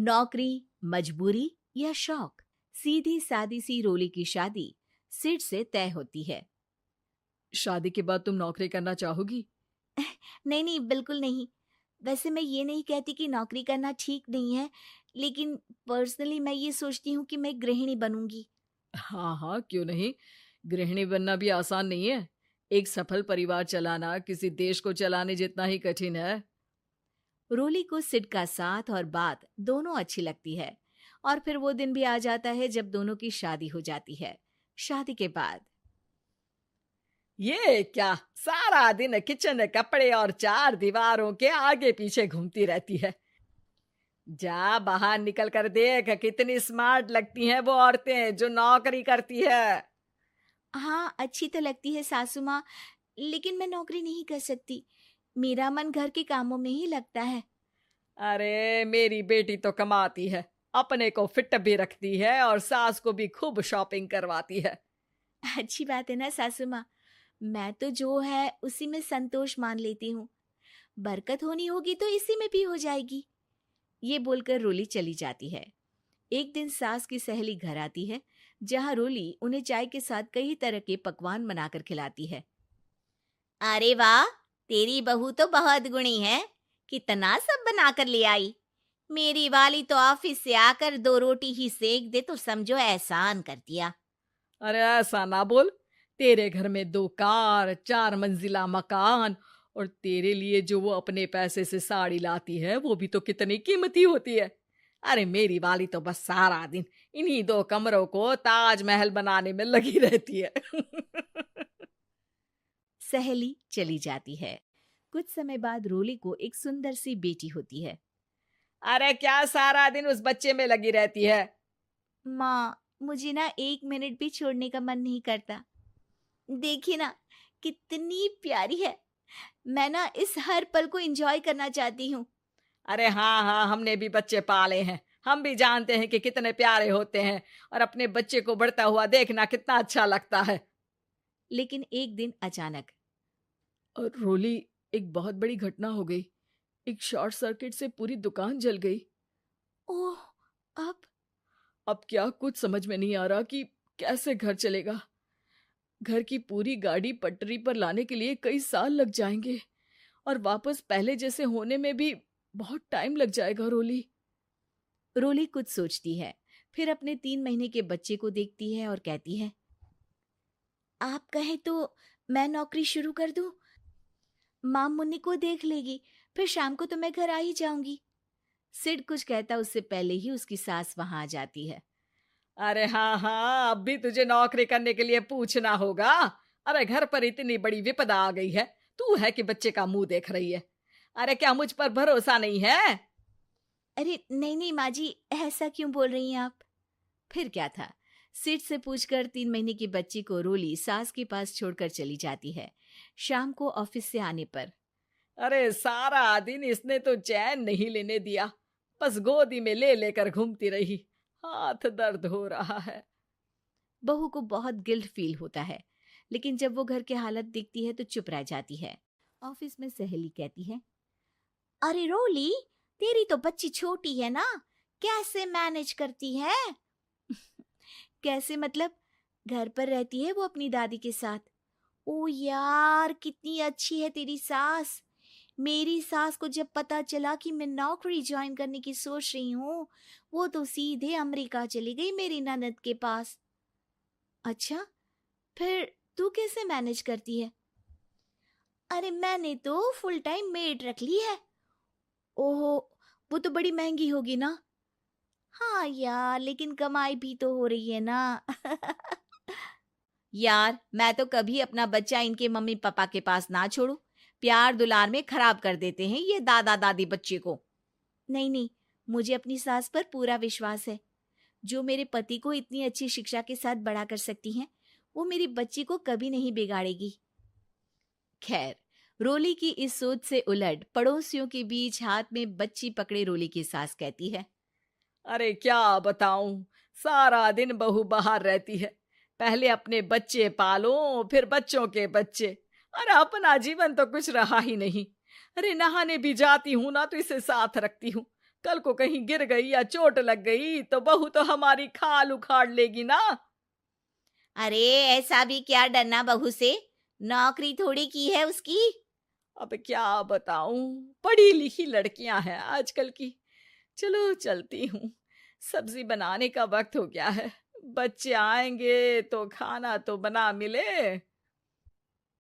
नौकरी, मजबूरी या शौक, सीधी सादी सी रोली की शादी सिड से तय होती है। शादी के बाद तुम नौकरी करना चाहोगी? नहीं नहीं, बिल्कुल नहीं। वैसे मैं ये नहीं कहती कि नौकरी करना ठीक नहीं है, लेकिन पर्सनली मैं ये सोचती हूँ कि मैं गृहिणी बनूंगी। हाँ हाँ, क्यों नहीं। गृहिणी बनना भी आसान नहीं है। एक सफल परिवार चलाना किसी देश को चलाने जितना ही कठिन है। रोली को सिड का साथ और बात दोनों अच्छी लगती है, और फिर वो दिन भी आ जाता है जब दोनों की शादी हो जाती है। शादी के बाद ये क्या, सारा दिन किचन कपड़े और चार दीवारों के आगे पीछे घूमती रहती है। जा बाहर निकल कर देख, कितनी स्मार्ट लगती हैं वो औरतें जो नौकरी करती है। हाँ, अच्छी तो लगती है सासू माँ, लेकिन मैं नौकरी नहीं कर सकती। मेरा मन घर के कामों में ही लगता है। अरे मेरी बेटी तो कमाती है, अपने को फिट भी रखती है और सास को भी खूब शॉपिंग करवाती है। अच्छी बात है ना सासू माँ। मैं तो जो है उसी में संतोष मान लेती हूँ। बरकत होनी होगी तो इसी में भी हो जाएगी। ये बोलकर रोली चली जाती है। एक दिन सास की सहेली घर आती है, जहाँ रोली उन्हें चाय के साथ कई तरह के पकवान बनाकर खिलाती है। अरे वाह, तेरी बहू तो बहुत गुणी है। कितना सब बनाकर ले आई। मेरी वाली तो ऑफिस से आकर 2 रोटी ही सेक दे तो समझो एहसान कर दिया। अरे ऐसा ना बोल। तेरे घर में 2 कार, 4 मंजिला मकान, और तेरे लिए जो वो अपने पैसे से साड़ी लाती है वो भी तो कितनी कीमती होती है। अरे मेरी वाली तो बस सारा दिन इन्हीं 2 कमरों को ताजमहल बनाने में लगी रहती है। सहेली चली जाती है। कुछ समय बाद रोली को एक सुंदर सी बेटी होती है। अरे क्या सारा दिन उस बच्चे में लगी रहती है। माँ, मुझे ना 1 मिनट भी छोड़ने का मन नहीं करता। देखिए ना, कितनी प्यारी है। मैं ना इस हर पल को एंजॉय करना चाहती हूँ। अरे हाँ हाँ, हमने भी बच्चे पाले हैं। हम भी जानते हैं कि कितने प्यारे होते हैं, और अपने बच्चे को बढ़ता हुआ देखना कितना अच्छा लगता है। लेकिन एक दिन अचानक और रोली, एक बहुत बड़ी घटना हो गई। एक शॉर्ट सर्किट से पूरी दुकान जल गई। ओह, अब अब क्या कुछ समझ में नहीं आ रहा कि कैसे घर चलेगा। घर की पूरी गाड़ी पटरी पर लाने के लिए कई साल लग जाएंगे, और वापस पहले जैसे होने में भी बहुत टाइम लग जाएगा। रोली रोली कुछ सोचती है, फिर अपने 3 महीने के बच्चे को देखती है और कहती है, आप कहें तो मैं नौकरी शुरू कर दूं? माँ मुन्नी को देख लेगी, फिर शाम को तो मैं घर आ ही जाऊंगी। सिड कुछ कहता उससे पहले ही उसकी सास वहां आ जाती है। अरे हाँ हाँ, अब भी तुझे नौकरी करने के लिए पूछना होगा। अरे घर पर इतनी बड़ी विपदा आ गई है, तू है कि बच्चे का मुंह देख रही है। अरे क्या मुझ पर भरोसा नहीं है? अरे नहीं नहीं माँ जी, ऐसा क्यों बोल रही हैं आप? फिर क्या था, सिड से पूछकर 3 महीने की बच्ची को रोली सास के पास छोड़कर चली जाती है। शाम को ऑफिस से आने पर अरे सारा दिन इसने तो चैन नहीं लेने दिया, बस गोदी में ले लेकर घूमती रही। हाथ दर्द हो रहा है। बहू को बहुत गिल्ट फील होता है, लेकिन जब वो घर की हालत देखती है तो चुप रह जाती है। ऑफिस में सहेली कहती है, अरे रोली, तेरी तो बच्ची छोटी है ना, कैसे मैनेज करती है? कैसे मतलब? घर पर रहती है वो अपनी दादी के साथ। ओ यार, कितनी अच्छी है तेरी सास। मेरी सास को जब पता चला कि मैं नौकरी ज्वाइन करने की सोच रही हूँ, वो तो सीधे अमेरिका चली गई मेरी ननद के पास। अच्छा, फिर तू कैसे मैनेज करती है? अरे मैंने तो फुल टाइम मेड रख ली है। ओहो, वो तो बड़ी महंगी होगी ना? हाँ यार, लेकिन कमाई भी तो हो रही है ना। यार, मैं तो कभी अपना बच्चा इनके मम्मी पापा के पास ना छोड़ू। प्यार दुलार में खराब कर देते हैं ये दादा दादी बच्चे को। नहीं नहीं, मुझे अपनी सास पर पूरा विश्वास है। जो मेरे पति को इतनी अच्छी शिक्षा के साथ बड़ा कर सकती हैं, वो मेरी बच्ची को कभी नहीं बिगाड़ेगी। खैर, रोली की इस सोच से उलट पड़ोसियों के बीच हाथ में बच्ची पकड़े रोली की सास कहती है, अरे क्या बताऊं, सारा दिन बहू बाहर रहती है। पहले अपने बच्चे पालो, फिर बच्चों के बच्चे। अरे अपना जीवन तो कुछ रहा ही नहीं। अरे नहाने भी जाती हूं ना तो इसे साथ रखती हूँ, कल को कहीं गिर गई या चोट लग गई तो बहू तो हमारी खाल उखाड़ लेगी ना। अरे ऐसा भी क्या डरना बहू से, नौकरी थोड़ी की है उसकी। अब क्या बताऊं, पढ़ी लिखी लड़कियां हैं आजकल की। चलो चलती हूँ, सब्जी बनाने का वक्त हो गया है। बच्चे आएंगे तो खाना तो बना मिले।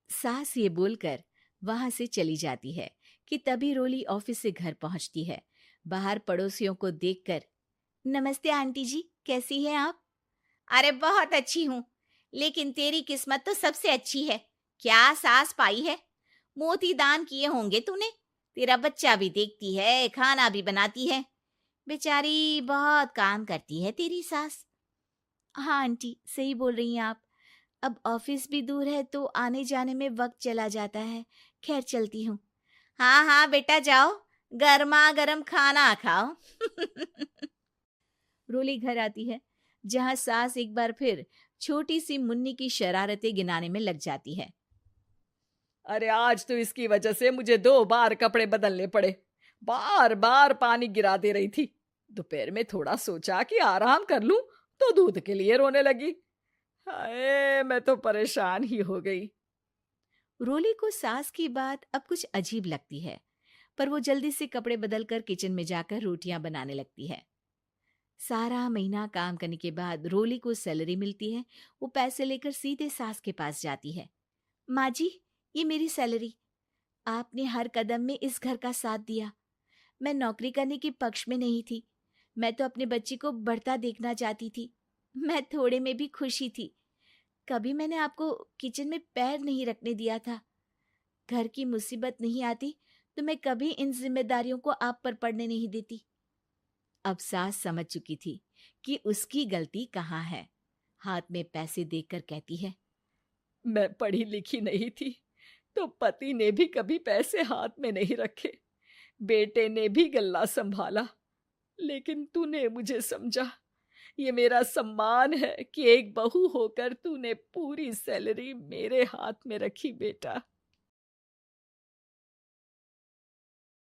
सास ये बोलकर वहां से चली जाती है कि तभी रोली ऑफिस से घर पहुंचती है। बाहर पड़ोसियों को देखकर, नमस्ते आंटी जी, कैसी हैं आप? अरे बहुत अच्छी हूँ, लेकिन तेरी किस्मत तो सबसे अच्छी है। क्या सास पाई है, मोती दान किए होंगे तूने। तेरा बच्चा भी देखती है, खाना भी बनाती है। बेचारी बहुत काम करती है तेरी सास। हाँ आंटी, सही बोल रही हैं आप। अब ऑफिस भी दूर है तो आने जाने में वक्त चला जाता है। खैर चलती हूँ। हाँ हाँ बेटा जाओ, गर्मा गर्म खाना खाओ। रोली घर आती है, जहां सास एक बार फिर छोटी सी मुन्नी की शरारतें गिनाने में लग जाती है। अरे आज तो इसकी वजह से मुझे 2 बार कपड़े बदलने पड़े। बार बार पानी गिरा दे रही थी। दोपहर में थोड़ा सोचा कि आराम कर लूं तो दूध के लिए रोने लगी। हाय, मैं तो परेशान ही हो गई। रोली को सास की बात अब कुछ अजीब लगती है, पर वो जल्दी से कपड़े बदलकर किचन में जाकर रोटियां बनाने लगती है। सारा महीना काम करने के बाद रोली को सैलरी मिलती है। वो पैसे लेकर सीधे सास के पास जाती है। माँ जी, ये मेरी सैलरी। आपने हर कदम में इस घर का साथ दिया। मैं नौकरी करने के पक्ष में नहीं थी। मैं तो अपने बच्चे को बढ़ता देखना चाहती थी। मैं थोड़े में भी खुशी थी। कभी मैंने आपको किचन में पैर नहीं रखने दिया था। घर की मुसीबत नहीं आती तो मैं कभी इन जिम्मेदारियों को आप पर पड़ने नहीं देती। अब सास समझ चुकी थी कि उसकी गलती कहाँ है। हाथ में पैसे देखकर कहती है, मैं पढ़ी लिखी नहीं थी तो पति ने भी कभी पैसे हाथ में नहीं रखे। बेटे ने भी गल्ला संभाला, लेकिन तूने मुझे समझा। ये मेरा सम्मान है कि एक बहू होकर तूने पूरी सैलरी मेरे हाथ में रखी बेटा।